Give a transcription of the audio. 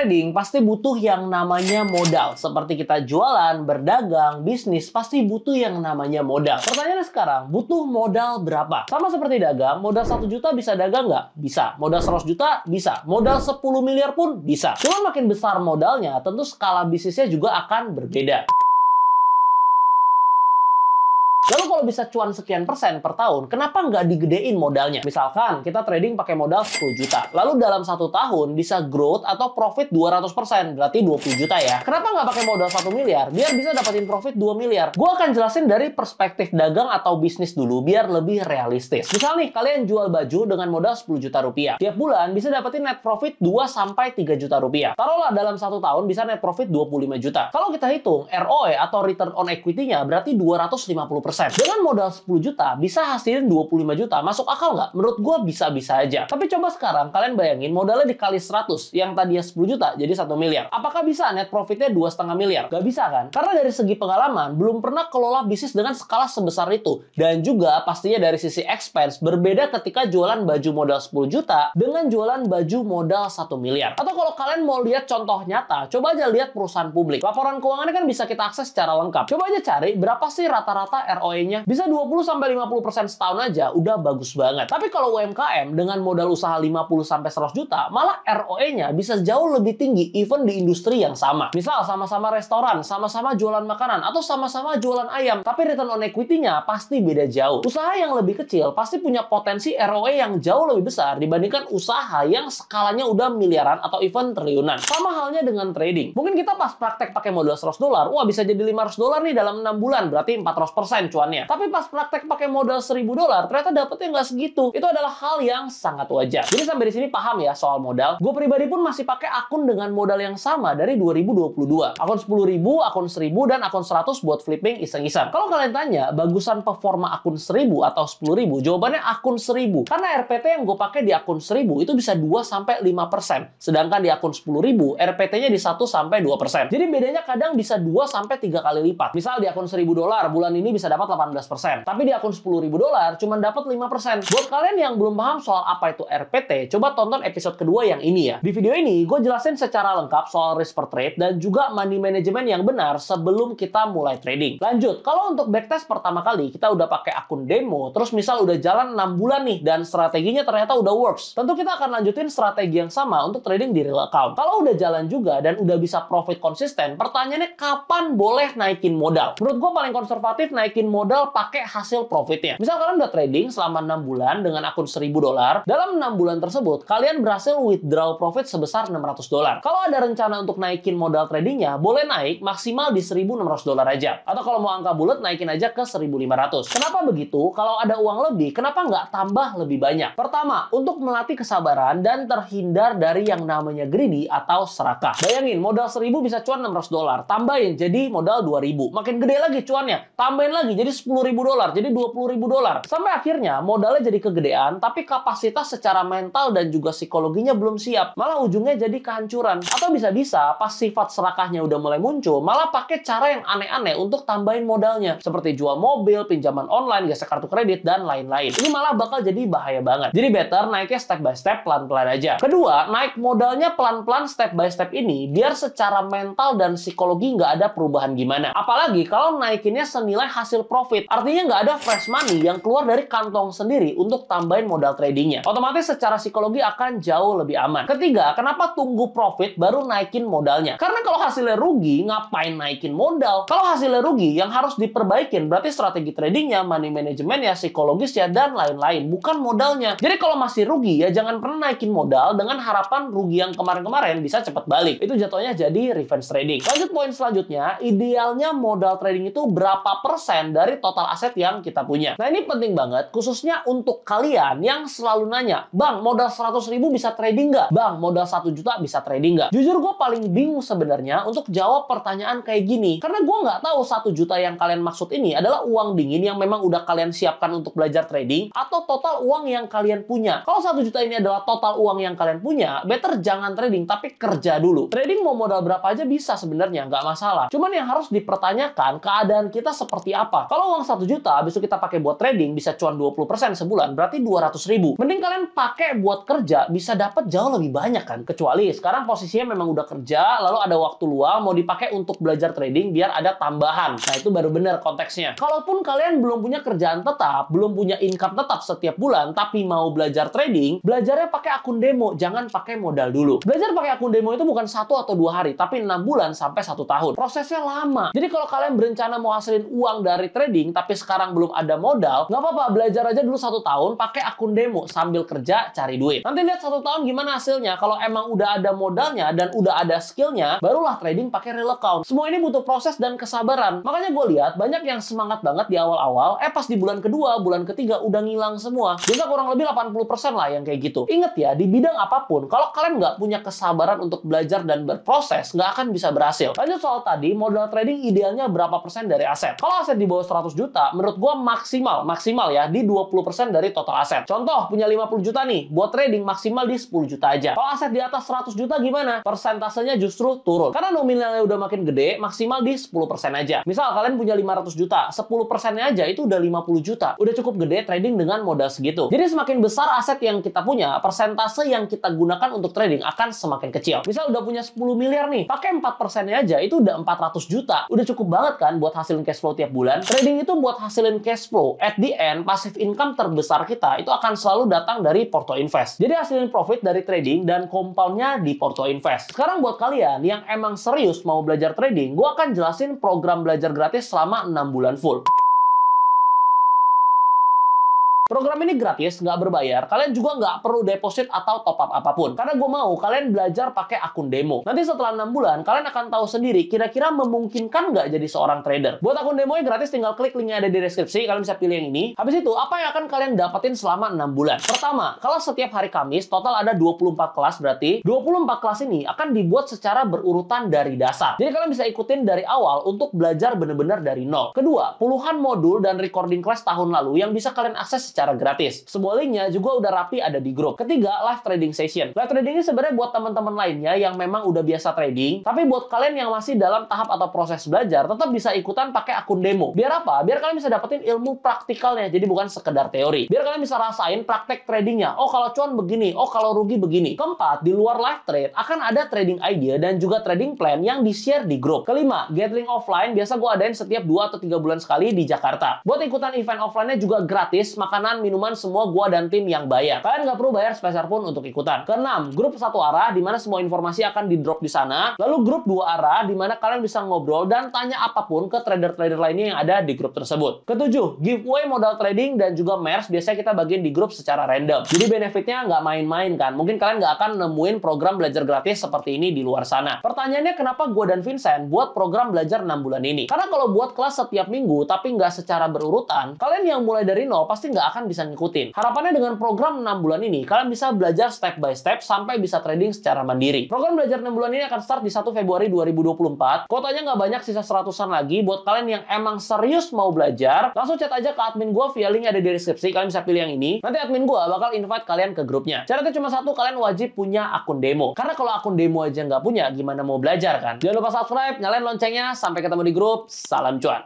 trading pasti butuh yang namanya modal. Seperti kita jualan, berdagang, bisnis, pasti butuh yang namanya modal. Pertanyaannya sekarang, butuh modal berapa? Sama seperti dagang, modal 1 juta bisa dagang nggak? Bisa. Modal 100 juta? Bisa. Modal 10 miliar pun bisa. Cuma makin besar modalnya, tentu skala bisnisnya juga akan berbeda. Lalu kalau bisa cuan sekian persen per tahun, kenapa nggak digedein modalnya? Misalkan kita trading pakai modal 10 juta. Lalu dalam 1 tahun bisa growth atau profit 200%, berarti 20 juta ya. Kenapa nggak pakai modal 1 miliar? Biar bisa dapetin profit 2 miliar. Gue akan jelasin dari perspektif dagang atau bisnis dulu, biar lebih realistis. Misal nih, kalian jual baju dengan modal 10 juta rupiah. Tiap bulan bisa dapetin net profit 2-3 juta rupiah. Taruhlah dalam 1 tahun bisa net profit 25 juta. Kalau kita hitung ROE atau return on equity-nya berarti 250%. Dengan modal 10 juta, bisa hasilin 25 juta. Masuk akal nggak? Menurut gue bisa-bisa aja. Tapi coba sekarang, kalian bayangin modalnya dikali 100. Yang tadinya 10 juta, jadi 1 miliar. Apakah bisa net profitnya 2,5 miliar? Gak bisa kan? Karena dari segi pengalaman, belum pernah kelola bisnis dengan skala sebesar itu. Dan juga pastinya dari sisi expense, berbeda ketika jualan baju modal 10 juta dengan jualan baju modal 1 miliar. Atau kalau kalian mau lihat contoh nyata, coba aja lihat perusahaan publik. Laporan keuangannya kan bisa kita akses secara lengkap. Coba aja cari berapa sih rata-rata ROE-nya. Bisa 20-50% setahun aja, udah bagus banget. Tapi kalau UMKM dengan modal usaha 50-100 juta, malah ROE-nya bisa jauh lebih tinggi even di industri yang sama. Misal sama-sama restoran, sama-sama jualan makanan, atau sama-sama jualan ayam, tapi return on equity-nya pasti beda jauh. Usaha yang lebih kecil pasti punya potensi ROE yang jauh lebih besar dibandingkan usaha yang skalanya udah miliaran atau even triliunan. Sama halnya dengan trading. Mungkin kita pas praktek pakai modal $100, wah bisa jadi $500 nih dalam 6 bulan, berarti 400% cuannya. Tapi pas praktek pakai modal $1000, ternyata dapetnya nggak segitu. Itu adalah hal yang sangat wajar. Jadi sampai di sini paham ya soal modal. Gue pribadi pun masih pakai akun dengan modal yang sama dari 2022. Akun 10.000, akun 1000, dan akun 100 buat flipping iseng-iseng. Kalau kalian tanya, bagusan performa akun 1000 atau 10.000, jawabannya akun 1000. Karena RPT yang gue pakai di akun 1000 itu bisa 2-5%. Sedangkan di akun 10.000, RPT-nya di 1-2%. Jadi bedanya kadang bisa 2-3 kali lipat. Misal di akun $1000, bulan ini bisa dapat 18%. Tapi di akun $10.000 cuma dapat 5%. Buat kalian yang belum paham soal apa itu RPT, coba tonton episode kedua yang ini ya. Di video ini, gue jelasin secara lengkap soal risk per trade dan juga money management yang benar sebelum kita mulai trading. Lanjut, kalau untuk backtest pertama kali, kita udah pakai akun demo, terus misal udah jalan 6 bulan nih, dan strateginya ternyata udah works. Tentu kita akan lanjutin strategi yang sama untuk trading di real account. Kalau udah jalan juga dan udah bisa profit konsisten, pertanyaannya kapan boleh naikin modal? Menurut gue paling konservatif naikin modal pakai hasil profitnya. Misal kalian udah trading selama 6 bulan dengan akun $1000, dalam 6 bulan tersebut kalian berhasil withdraw profit sebesar $600. Kalau ada rencana untuk naikin modal tradingnya, boleh naik maksimal di $1.600 aja. Atau kalau mau angka bulat, naikin aja ke 1.500. Kenapa begitu? Kalau ada uang lebih, kenapa nggak tambah lebih banyak? Pertama, untuk melatih kesabaran dan terhindar dari yang namanya greedy atau serakah. Bayangin, modal 1000 bisa cuan $600, tambahin jadi modal 2000. Makin gede lagi cuannya, tambahin lagi jadi $10.000, jadi $20.000. Sampai akhirnya modalnya jadi kegedean, tapi kapasitas secara mental dan juga psikologinya belum siap. Malah ujungnya jadi kehancuran. Atau bisa-bisa pas sifat serakahnya udah mulai muncul, malah pakai cara yang aneh-aneh untuk tambahin modalnya. Seperti jual mobil, pinjaman online, gesek kartu kredit, dan lain-lain. Ini malah bakal jadi bahaya banget. Jadi better naiknya step by step, pelan-pelan aja. Kedua, naik modalnya pelan-pelan step by step ini, biar secara mental dan psikologi nggak ada perubahan gimana. Apalagi kalau naikinnya senilai hasil profit. Artinya nggak ada fresh money yang keluar dari kantong sendiri untuk tambahin modal tradingnya. Otomatis secara psikologi akan jauh lebih aman. Ketiga, kenapa tunggu profit baru naikin modalnya? Karena kalau hasilnya rugi, ngapain naikin modal? Kalau hasilnya rugi, yang harus diperbaikin berarti strategi tradingnya, money management ya, psikologis ya, dan lain-lain. Bukan modalnya. Jadi kalau masih rugi, ya jangan pernah naikin modal dengan harapan rugi yang kemarin-kemarin bisa cepat balik. Itu jatuhnya jadi revenge trading. Lanjut poin selanjutnya, idealnya modal trading itu berapa persen dari total aset yang kita punya. Nah ini penting banget, khususnya untuk kalian yang selalu nanya, Bang, modal 100.000 bisa trading nggak? Bang, modal 1 juta bisa trading nggak? Jujur gue paling bingung sebenarnya untuk jawab pertanyaan kayak gini. Karena gue nggak tahu 1 juta yang kalian maksud ini adalah uang dingin yang memang udah kalian siapkan untuk belajar trading, atau total uang yang kalian punya. Kalau 1 juta ini adalah total uang yang kalian punya, better jangan trading, tapi kerja dulu. Trading mau modal berapa aja bisa sebenarnya, nggak masalah. Cuman yang harus dipertanyakan, keadaan kita seperti apa? Kalau uang 1 juta habis itu kita pakai buat trading bisa cuan 20% sebulan, berarti 200.000. Mending kalian pakai buat kerja, bisa dapat jauh lebih banyak kan. Kecuali sekarang posisinya memang udah kerja, lalu ada waktu luang mau dipakai untuk belajar trading biar ada tambahan. Nah, itu baru benar konteksnya. Kalaupun kalian belum punya kerjaan tetap, belum punya income tetap setiap bulan, tapi mau belajar trading, belajarnya pakai akun demo, jangan pakai modal dulu. Belajar pakai akun demo itu bukan 1 atau 2 hari, tapi 6 bulan sampai 1 tahun. Prosesnya lama. Jadi kalau kalian berencana mau hasilin uang dari trading, tapi sekarang belum ada modal, nggak apa-apa, belajar aja dulu 1 tahun, pakai akun demo, sambil kerja, cari duit. Nanti lihat 1 tahun gimana hasilnya. Kalau emang udah ada modalnya dan udah ada skillnya, barulah trading pakai real account. Semua ini butuh proses dan kesabaran. Makanya gue lihat banyak yang semangat banget di awal-awal, pas di bulan kedua, bulan ketiga udah ngilang semua. Bisa kurang lebih 80% lah yang kayak gitu. Ingat ya, di bidang apapun, kalau kalian nggak punya kesabaran untuk belajar dan berproses, nggak akan bisa berhasil. Lanjut soal tadi, modal trading idealnya berapa persen dari aset? Kalau aset di bawah 100 juta, menurut gue maksimal ya, di 20% dari total aset. Contoh, punya 50 juta nih, buat trading maksimal di 10 juta aja. Kalau aset di atas 100 juta gimana? Persentasenya justru turun. Karena nominalnya udah makin gede, maksimal di 10% aja. Misal kalian punya 500 juta, 10%-nya aja itu udah 50 juta. Udah cukup gede trading dengan modal segitu. Jadi semakin besar aset yang kita punya, persentase yang kita gunakan untuk trading akan semakin kecil. Misal udah punya 10 miliar nih, pakai 4%-nya aja itu udah 400 juta. Udah cukup banget kan buat hasilin cash flow tiap bulan. Trading itu buat hasilin cash flow. At the end, passive income terbesar kita itu akan selalu datang dari Porto Invest. Jadi hasilin profit dari trading dan compoundnya di Porto Invest. Sekarang buat kalian yang emang serius mau belajar trading, gue akan jelasin program belajar gratis selama 6 bulan full. Program ini gratis, nggak berbayar. Kalian juga nggak perlu deposit atau top up apapun. Karena gue mau kalian belajar pakai akun demo. Nanti setelah 6 bulan, kalian akan tahu sendiri kira-kira memungkinkan nggak jadi seorang trader. Buat akun demonya gratis, tinggal klik linknya ada di deskripsi. Kalian bisa pilih yang ini. Habis itu, apa yang akan kalian dapetin selama 6 bulan? Pertama, kalau setiap hari Kamis, total ada 24 kelas, berarti 24 kelas ini akan dibuat secara berurutan dari dasar. Jadi kalian bisa ikutin dari awal untuk belajar bener-bener dari nol. Kedua, puluhan modul dan recording kelas tahun lalu yang bisa kalian akses secara gratis. Semua linknya juga udah rapi ada di grup. Ketiga, live trading session. Live trading ini sebenarnya buat teman-teman lainnya yang memang udah biasa trading, tapi buat kalian yang masih dalam tahap atau proses belajar, tetap bisa ikutan pakai akun demo. Biar apa? Biar kalian bisa dapetin ilmu praktikalnya, jadi bukan sekedar teori. Biar kalian bisa rasain praktek tradingnya. Oh, kalau cuan begini, oh kalau rugi begini. Keempat, di luar live trade akan ada trading idea dan juga trading plan yang di-share di grup. Kelima, gathering offline biasa gue adain setiap 2 atau 3 bulan sekali di Jakarta. Buat ikutan event offline-nya juga gratis, makanan, minuman, semua gua dan tim yang bayar. Kalian nggak perlu bayar sepeser pun untuk ikutan. Keenam, grup satu arah di mana semua informasi akan di drop di sana. Lalu grup 2 arah di mana kalian bisa ngobrol dan tanya apapun ke trader-trader lainnya yang ada di grup tersebut. Ketujuh, giveaway modal trading dan juga MERS biasanya kita bagiin di grup secara random. Jadi benefitnya nggak main-main kan. Mungkin kalian nggak akan nemuin program belajar gratis seperti ini di luar sana. Pertanyaannya kenapa gua dan Vincent buat program belajar 6 bulan ini? Karena kalau buat kelas setiap minggu tapi nggak secara berurutan, kalian yang mulai dari nol pasti nggak akan bisa ngikutin. Harapannya dengan program 6 bulan ini, kalian bisa belajar step by step sampai bisa trading secara mandiri. Program belajar 6 bulan ini akan start di 1 Februari 2024. Kuotanya nggak banyak, sisa 100-an lagi. Buat kalian yang emang serius mau belajar, langsung chat aja ke admin gue via link ada di deskripsi. Kalian bisa pilih yang ini. Nanti admin gue bakal invite kalian ke grupnya. Syaratnya cuma satu, kalian wajib punya akun demo. Karena kalau akun demo aja nggak punya, gimana mau belajar kan? Jangan lupa subscribe, nyalain loncengnya. Sampai ketemu di grup. Salam cuan.